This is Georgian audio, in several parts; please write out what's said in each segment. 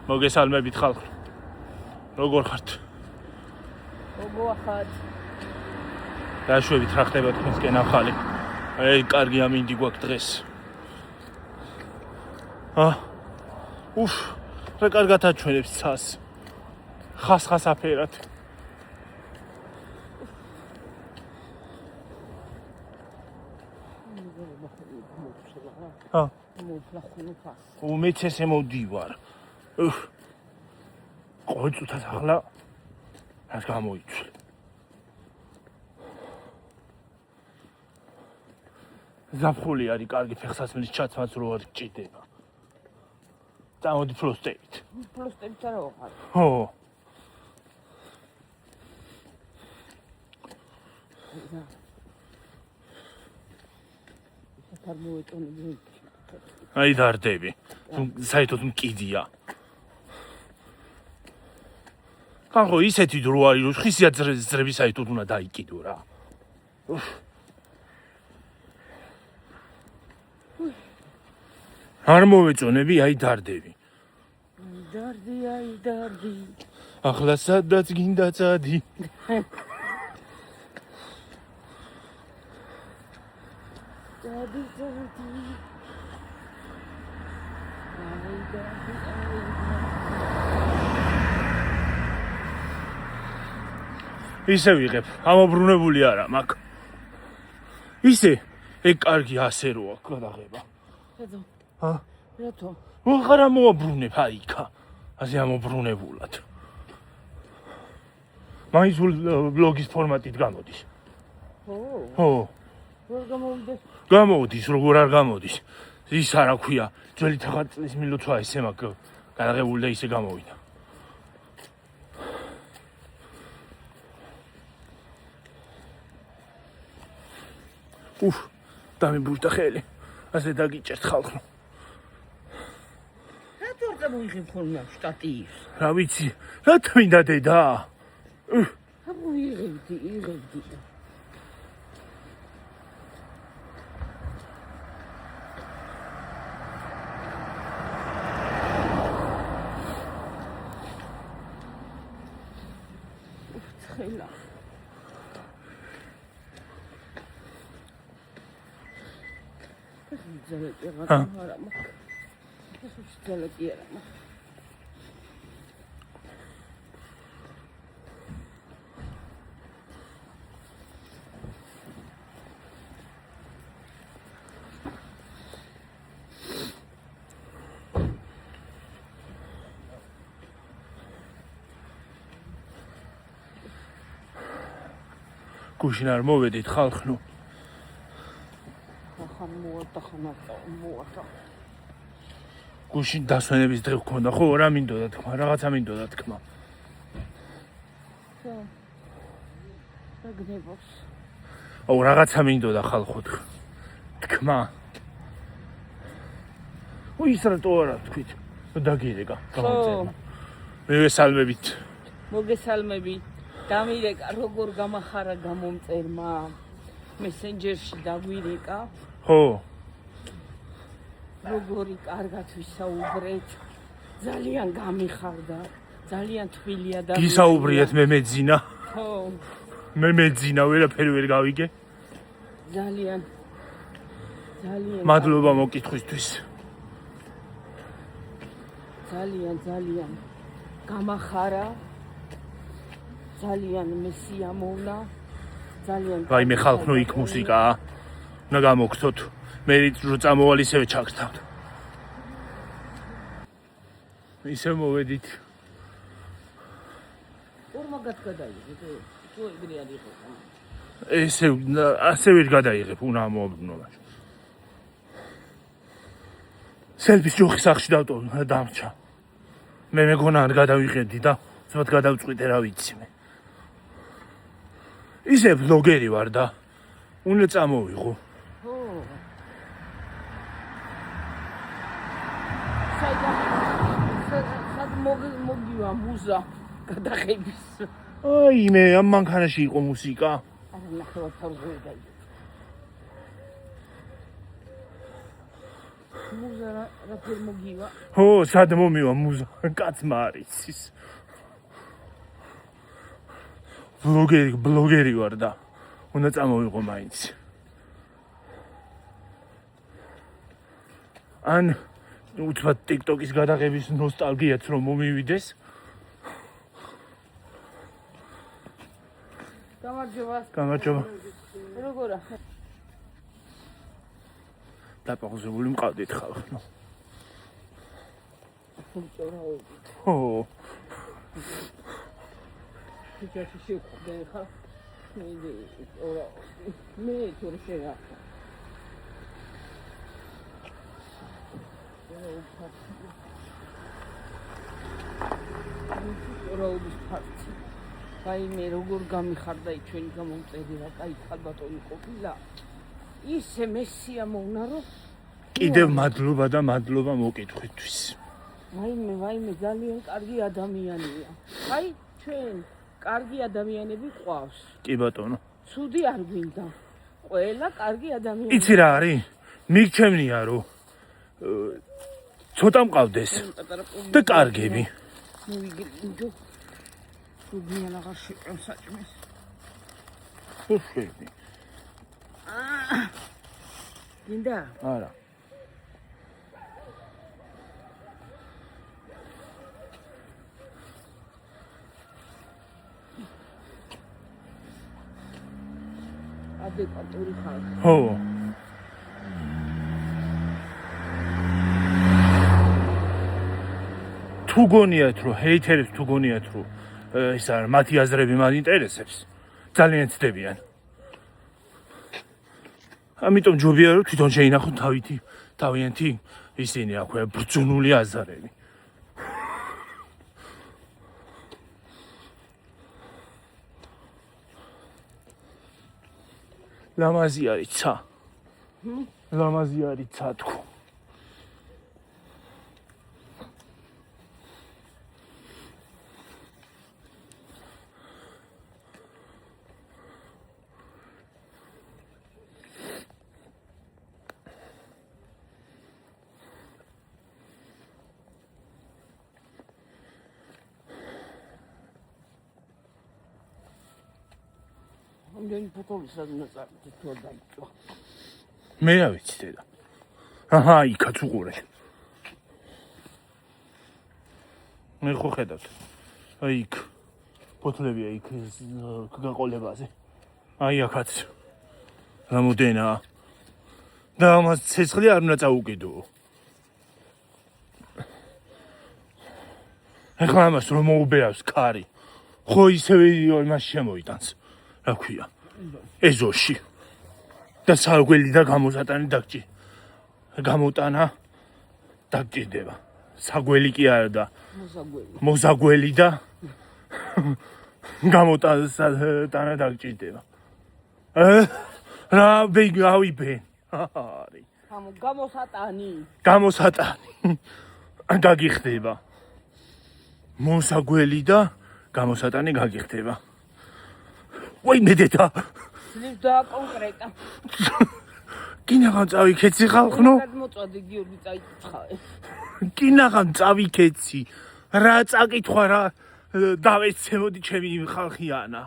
მოგესალმებით ხალხო. როგორ ხართ? მოგოახართ. დაშვებით რა ხდება თქვენსკენ ახალი. კარგი ამინდი გვაქვს დღეს. უფ, რა კარგად აჩვენებს ცას. ხას აფერად. მეც ესე მოდივარ. ყოიწუთას ახლა რას გამოიწვე. ზაფხული არის კარგი ფეხსაცმლის ჩაცმაც რო არ გჭირდება. წამოდი ფლოსტებით. ფლოსტებით არა ვახარ. ხო. აი დარდები. საერთოდ მკიდია. ხანხო ისეთი დრო არის რომ ხისიათ ზრები საერთოდ უნდა დაიკიდო რა. არ მოვეწონები აი დარდები. დარდი. ახლა სადაც გინდა წადი. დარდი. ისე ვიღებ, ამობრუნებული არა მაქვს. ისე, ეგ კარგი ასე რო აქვს გადაღება. რატო? ვაღარ ამოაბრუნებ აიქა. ასე ამობრუნებულად. მაინც ბლოგის ფორმატით გამოდის. ხო. როგორ გამოვიდეს? გამოდის, როგორ არ გამოდის. ის არა ქვია, ძველი თაღაწლის მილოცვა ისე მაქვს გადაღებული და ისე გამოვიდა. უფ, დამიბურდა ხელი. ასე დაგიჭერთ ხალხო. რატო არ წამოიღებ ხოლმე შტატივს? რა ვიცი, რა თმინდა დედა? იღებდი. ცხელა. გუშინ არ მოვედით ხალხო. გუშინ დასვენების დღე გქონდა ხო რა მინდოდა თქმა რაღაცა მინდოდა თქმა. გნებობს. აუ რაღაცა მინდოდა ხალხო თქმა. ის რატო არა თქვით? დაგირეკა გამოწერა. მოგესალმებით. მოგესალმებით. დამირეკა როგორ გამახარა გამომწერმა. მესენჯერში დაგვირეკა. ხო. როგორი კარგად ვისაუბრეთ. ძალიან გამიხარდა. ძალიან თბილია და გისაუბრიეთ მე მეძინა. ხო. მე მეძინა ვერაფერი ვერ გავიგე. ძალიან. მადლობა მოკითხვისთვის. ძალიან გამახარა. ძალიან მესიამოვნა. ძალიან ვაიმე ხალხო იქ მუსიკაა. უნდა გამოგცოთ. მე რო წამოვალ ისევე ჩაგრთავთ. ისე მოვედით. ორმაგად გადაიღეთ. თუ ეგრე არ იყო. ასე ვერ გადაიღებ, უნდა ამოაბრუნო. სელფის ჯოხი სახში დამრჩა. მე მეგონა არ გადავიყედი და ზოგადად გადავწყვიტე რა ვიცი მე. ისე ბლოგერი ვარ და უნდა წამოვიღო. ხო. სად მოგივა მუზა გადაღების. აი მე ამ მანქანაში იყო მუსიკა. არა ნახევარ თავზე დაიწყო. მუზა რა ფერ მოგივა? ო, სად მომივა მუზა? კაცმა არის ის. ბლოგერი ვარ და უნდა წამოვიყო მაინც. ან უცბად TikTok-ის გადაღების ნოსტალგიაც რომ მომივიდეს. გამარჯობა. როგორა? დაპაუზებული მყავდით ხალხო. უწორავობით. ო, თვითონ შევხვდე ხა. მე თორე შეა. უწორავობის ფაქტი. აი მე როგორ გამიხარდა ჩვენი გამომწერი რა, კაი ხალბატონი ყოფილა. ისე მესია მოვნა რომ კიდევ მადლობა და მადლობა მოკითხვისთვის. ვაიმე ძალიან კარგი ადამიანია. აი ჩვენ კარგი ადამიანები ყავს. კი ბატონო. ცუდი არ გვინდა. ყველა კარგი ადამიანი. იცი რა არის? მიგჩემნია რომ ცოტა მყავდეს და კარგები. მოვიგინჯო. სულიან აღარ შეყევ საჭმეს. ხუხები. გინდა? არა. ადეკვატური ხალხი. ხო. თუ გონიათ რომ ჰეითერებს თუ გონიათ რომ ეს არ მათი აზრები მათ ინტერესებს, ძალიან ცდებიან. ამიტომ ჯობია რომ თვითონ შეინახოთ თავიანთი ისინი აქვე ბრძუნული აზრები. ლამაზი არის ცა. ლამაზი არის ცა თქო. ამდენი ფოტოსაც უნდა წავიდეთ თუ არ დაიწვა. მე რა ვიცი დედა. აჰა, იქაც უყურე. მე ხო ხედავთ. აი იქ ფოთლებია იქ გაყოლებაზე. აი აქაც. რამოდენაა. და ამას ცეცხლი არ უნდა წაუკიდო. ეხლა ამას რომ მოუბერავს კარი. ხო ისევე იმას შემოიტანს. რა ქვია? ეზოში. და საგველი და გამოსატანი გამოტანა დაგჭირდება. საგველი კი არა და მოზაგველი და გამოტანა დაგჭირდება. რა ვიგავიბენ. არის. გამოსატანი. გაგიხდება. მოზაგველი და გამოსატანი გაგიხდება. ვაიმე დედა. და კონკრეტა. კინაღამ წავიქეცი ხალხნო. მოწოდი გიორგი წაიკითხავე. კინაღამ წავიქეცი. რა წაკითხვა რა დავეცემოდი ჩემი ხალხიანა.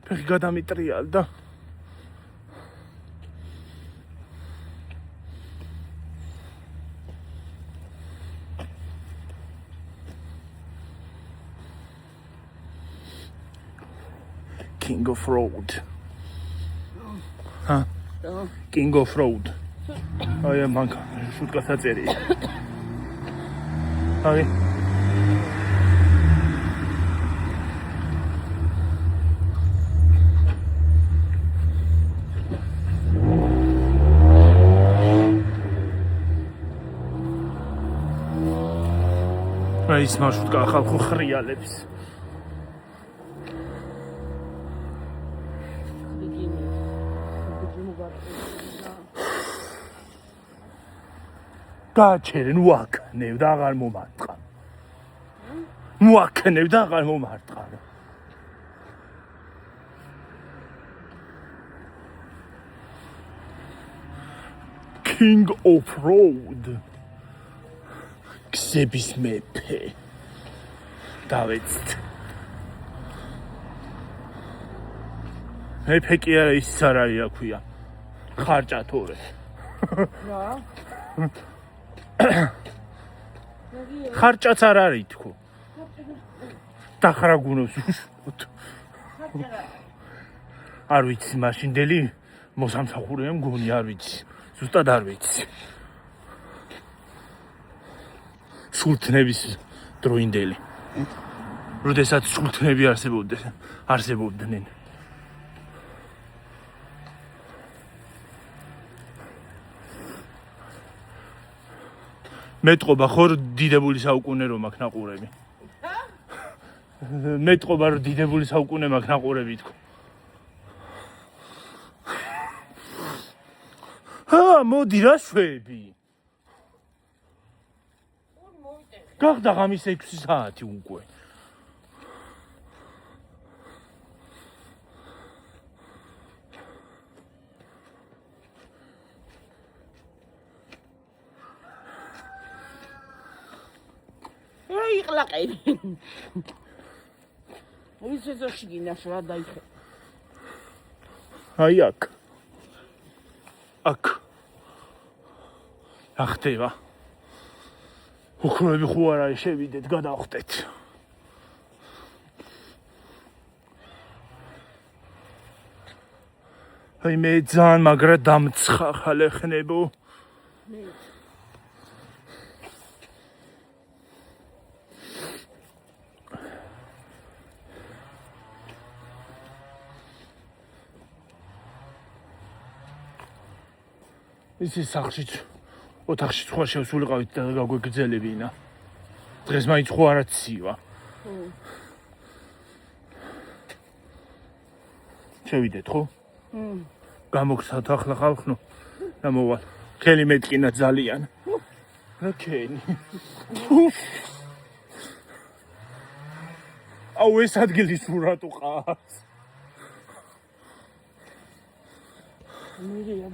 ფეხი გადამიტრიალდა. King of Road. Huh? King of Road. აი მანქა, შუტკაცა წერი. აი. აი ის მარშრუტკა ხალხო ხრიალებს. გაჩერენ ვაკნევ და აღარ მომარტყა. ვაკნევ და აღარ მომარტყა. King of Road. გზების მეფე. დავეცით. მეფე კი არა ის არა იაქვია. ხარჭათორე. რა? ხარჭაც არ არის თქო. დახრაგუნოს უშუალოდ. არ ვიცი მაშინდელი მოსამსახურეა მგონი არ ვიცი. ზუსტად არ ვიცი. სულთნების დროინდელი. როდესაც სულთნები არსებობდნენ. მეტყობა ხორ დიდებული საუკუნე რომ აქ ნაყურები. მეტყობა რომ დიდებული საუკუნე მაგ ნაყურები თქო. მოდი რა შვები. გახდა ღამის 6 საათი უკვე. იყლაყენი. ის ეძოში გინას რა დაიხე. აი აქ. ახტევა. უხრები ხო არა შევიდეთ, გადავხდეთ. აი მე ძალიან მაგრა დამცხა ხალეხნებო. ისი სახშიც ოთახში სხვა შევსულიყავით და გაგვეგრძელებინა. დღეს მაინც ხო არა ცივა. შევიდეთ ხო? გამოგცათ ახლა ხალხნო და მოვალ. ხელი მეტკინა ძალიან. რა ქენი. აუ ეს ადგილი სულ რატო ყავს? მერია